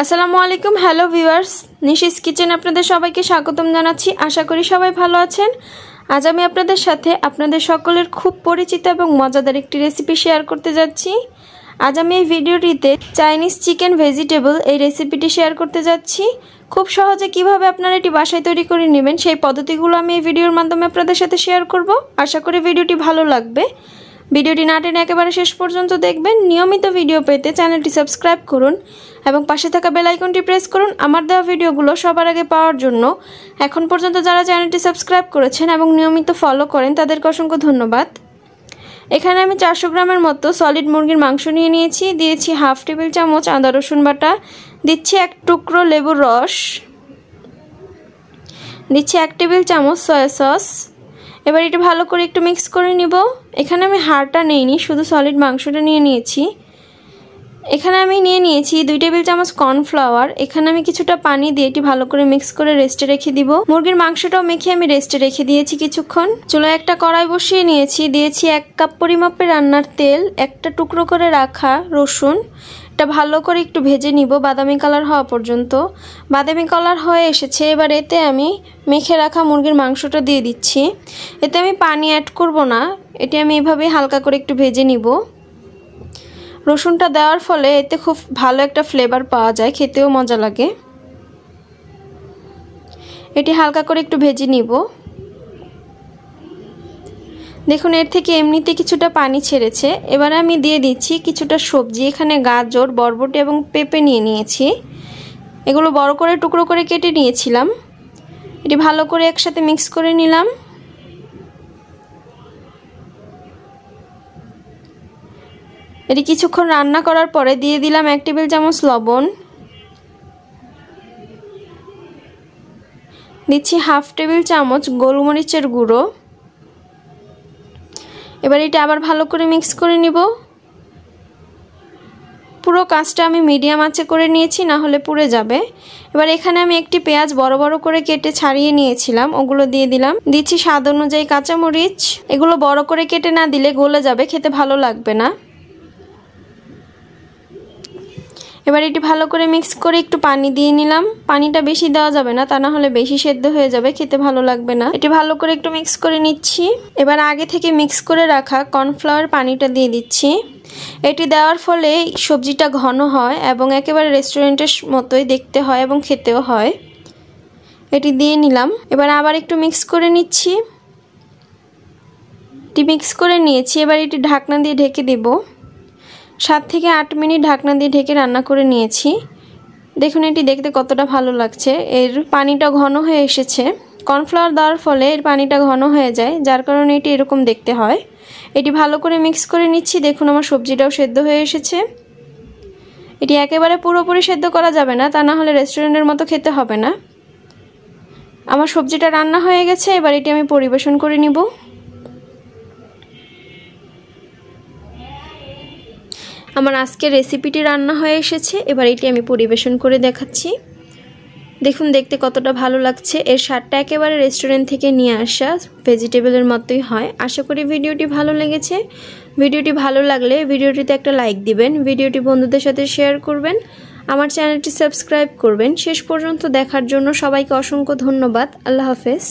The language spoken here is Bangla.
আসসালামু আলাইকুম। হ্যালো ভিউয়ার্স, নিশিস কিচেন আপনাদের সবাইকে স্বাগতম জানাচ্ছি। আশা করি সবাই ভালো আছেন। আজ আমি আপনাদের সাথে আপনাদের সকলের খুব পরিচিত এবং মজাদার একটি রেসিপি শেয়ার করতে যাচ্ছি। আজ আমি এই ভিডিওটিতে চাইনিজ চিকেন ভেজিটেবল এই রেসিপিটি শেয়ার করতে যাচ্ছি। খুব সহজে কিভাবে আপনারা এটি বাসায় তৈরি করে নেবেন সেই পদ্ধতিগুলো আমি এই ভিডিওর মাধ্যমে আপনাদের সাথে শেয়ার করব। আশা করি ভিডিওটি ভালো লাগবে। ভিডিওটি না টেনে একেবারে শেষ পর্যন্ত দেখবেন। নিয়মিত ভিডিও পেতে চ্যানেলটি সাবস্ক্রাইব করুন এবং পাশে থাকা বেল আইকনটি প্রেস করুন আমার দেওয়া ভিডিওগুলো সবার আগে পাওয়ার জন্য। এখন পর্যন্ত যারা চ্যানেলটি সাবস্ক্রাইব করেছেন এবং নিয়মিত ফলো করেন তাদেরকে অসংখ্য ধন্যবাদ। এখানে আমি 400 গ্রামের মতো সলিড মুরগির মাংস নিয়ে নিয়েছি। দিয়েছি হাফ টেবিল চামচ আদা রসুন বাটা, দিচ্ছি 1 টুকরো লেবুর রস, দিচ্ছি 1 টেবিল চামচ সয়া সস। এবার এটা ভালো করে একটু মিক্স করে নিব। এখানে আমি হাড়টা নেইনি, শুধু সলিড মাংসটা নিয়ে নিয়েছি। এখানে আমি নিয়ে নিয়েছি 2 টেবিল চামচ কর্নফ্লাওয়ার। এখানে আমি কিছুটা পানি দিয়ে এটি ভালো করে মিক্স করে রেস্টে রেখে দিব। মুরগির মাংসটাও মেখে আমি রেস্টে রেখে দিয়েছি কিছুক্ষণ। চুলায় একটা কড়াই বসিয়ে নিয়েছি। দিয়েছি 1 কাপ পরিমাপে রান্নার তেল, একটা টুকরো করে রাখা রসুন। এটা ভালো করে একটু ভেজে নিব বাদামি কালার হওয়া পর্যন্ত। বাদামি কালার হয়ে এসেছে। এবার এতে আমি মেখে রাখা মুরগির মাংসটা দিয়ে দিচ্ছি। এতে আমি পানি অ্যাড করব না, এটি আমি এভাবে হালকা করে একটু ভেজে নিব। রসুনটা দেওয়ার ফলে এতে খুব ভালো একটা ফ্লেভার পাওয়া যায়, খেতেও মজা লাগে। এটি হালকা করে একটু ভেজে নিব। দেখুন এর থেকে এমনিতে কিছুটা পানি ছেড়েছে। এবার আমি দিয়ে দিচ্ছি কিছুটা সবজি। এখানে গাজর, বরবটি এবং পেঁপে নিয়ে নিয়েছি। এগুলো বড় করে টুকরো করে কেটে নিয়েছিলাম। এটি ভালো করে একসাথে মিক্স করে নিলাম। এটি কিছুক্ষণ রান্না করার পরে দিয়ে দিলাম 1 টেবিল চামচ লবণ, দিচ্ছি হাফ টেবিল চামচ গোলমরিচের গুঁড়ো। এবার এটা আবার ভালো করে মিক্স করে নিব। পুরো কাজটা আমি মিডিয়াম আঁচে করে নিয়েছি, না হলে পুড়ে যাবে। এবার এখানে আমি একটি পেঁয়াজ বড় বড় করে কেটে ছাড়িয়ে নিয়েছিলাম, ওগুলো দিয়ে দিলাম। দিচ্ছি স্বাদ অনুযায়ী কাঁচামরিচ। এগুলো বড় করে কেটে না দিলে গলে যাবে, খেতে ভালো লাগবে না। এবার এটি ভালো করে মিক্স করে একটু পানি দিয়ে নিলাম। পানিটা বেশি দেওয়া যাবে না, তা না হলে বেশি সেদ্ধ হয়ে যাবে, খেতে ভালো লাগবে না। এটি ভালো করে একটু মিক্স করে নিচ্ছি। এবার আগে থেকে মিক্স করে রাখা কর্নফ্লাওয়ার পানিটা দিয়ে দিচ্ছি। এটি দেওয়ার ফলে সবজিটা ঘন হয় এবং একেবারে রেস্টুরেন্টের মতোই দেখতে হয় এবং খেতেও হয়। এটি দিয়ে নিলাম। এবার আবার একটু মিক্স করে নিচ্ছি। এটি মিক্স করে নিয়েছি। এবার এটি ঢাকনা দিয়ে ঢেকে দেব। 7 থেকে 8 মিনিট ঢাকনা দিয়ে ঢেকে রান্না করে নিয়েছি। দেখুন এটি দেখতে কতটা ভালো লাগছে। এর পানিটা ঘন হয়ে এসেছে। কর্নফ্লাওয়ার দেওয়ার ফলে এর পানিটা ঘন হয়ে যায়, যার কারণে এটি এরকম দেখতে হয়। এটি ভালো করে মিক্স করে নিচ্ছি। দেখুন আমার সবজিটাও সেদ্ধ হয়ে এসেছে। এটি একেবারে পুরোপুরি সেদ্ধ করা যাবে না, তা না হলে রেস্টুরেন্টের মতো খেতে হবে না। আমার সবজিটা রান্না হয়ে গেছে। এবার এটি আমি পরিবেশন করে নিব। আমার আজকের রেসিপিটি রান্না হয়ে এসেছে। এবার এটি আমি পরিবেশন করে দেখাচ্ছি। দেখুন দেখতে কতটা ভালো লাগছে। এর স্বাদটা একেবারে রেস্টুরেন্ট থেকে নিয়ে আসা ভেজিটেবলের মতোই হয়। আশা করি ভিডিওটি ভালো লেগেছে। ভিডিওটি ভালো লাগলে ভিডিওটিতে একটা লাইক দিবেন, ভিডিওটি বন্ধুদের সাথে শেয়ার করবেন, আমার চ্যানেলটি সাবস্ক্রাইব করবেন। শেষ পর্যন্ত দেখার জন্য সবাইকে অসংখ্য ধন্যবাদ। আল্লাহ হাফেজ।